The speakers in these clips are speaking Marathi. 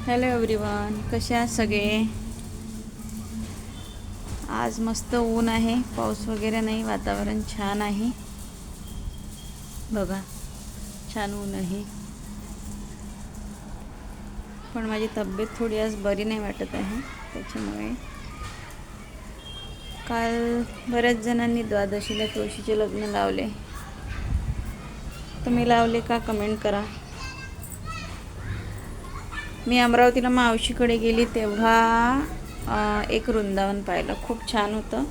हॅलो एव्हरीवन, कसे आहात सगळे? आज मस्त ऊन आहे, पाऊस वगैरे नाही, वातावरण छान आहे. बघा, छान ऊन आहे. पण माझी तब्येत थोडी आज बरी नाही वाटत आहे. त्याच्यामुळे काल बऱ्याच जणांनी द्वादशीला तुळशीचे लग्न लावले. तुम्ही लावले का? कमेंट करा. मी अमरावतीला मावशीकडे गेली तेव्हा एक वृंदावन पाहिलं, खूप छान होतं.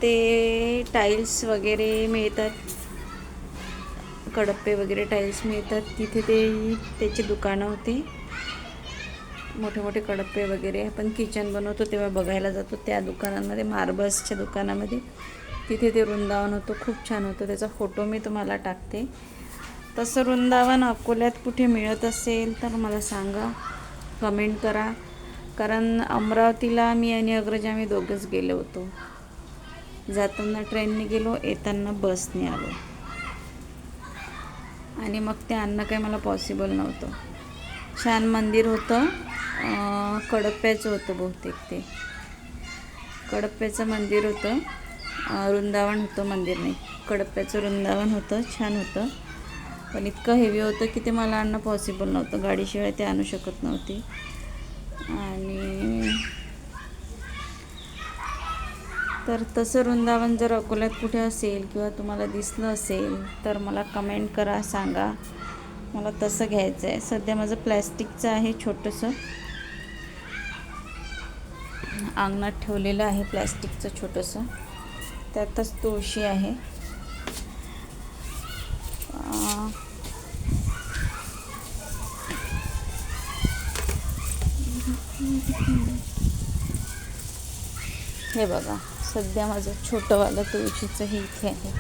ते टाईल्स वगैरे मिळतात, कडप्पे वगैरे टाईल्स मिळतात तिथे. त्याची दुकानं होती, मोठे मोठे कडप्पे वगैरे. आपण किचन बनवतो तेव्हा बघायला जातो त्या दुकानांमध्ये, मार्बल्सच्या दुकानामध्ये. तिथे ते वृंदावन होतं, खूप छान होतं. त्याचा फोटो मी तुम्हाला टाकते. तसं वृंदावन अकोल्यात कुठे मिळत असेल तर मला सांगा, कमेंट करा. कारण अमरावतीला मी आणि अग्रज आम्ही दोघंच गेलो होतो. जाताना ट्रेनने गेलो, येताना बसने आलो. आणि मग ते आणणं काही मला पॉसिबल नव्हतं. छान मंदिर होतं, कडप्प्याचं होतं बहुतेक. ते कडप्प्याचं मंदिर होतं, वृंदावन होतं मंदिर नाही, कडप्प्याचं वृंदावन होतं. छान होतं, पण इतकं हेवी होतं की ते मला आणणं पॉसिबल नव्हतं. गाडीशिवाय ते आणू शकत नव्हते. आणि तर तसं वृंदावन जर अकोल्यात कुठे असेल किंवा तुम्हाला दिसलं असेल तर मला कमेंट करा, सांगा. मला तसं घ्यायचं आहे. सध्या माझं प्लॅस्टिकचं आहे, छोटंसं अंगणात ठेवलेलं आहे, प्लॅस्टिकचं छोटंसं. त्यातच तुळशी आहे. हे बघा, सध्या माझं छोटंवालं तुळशीचं हे इथे आहे.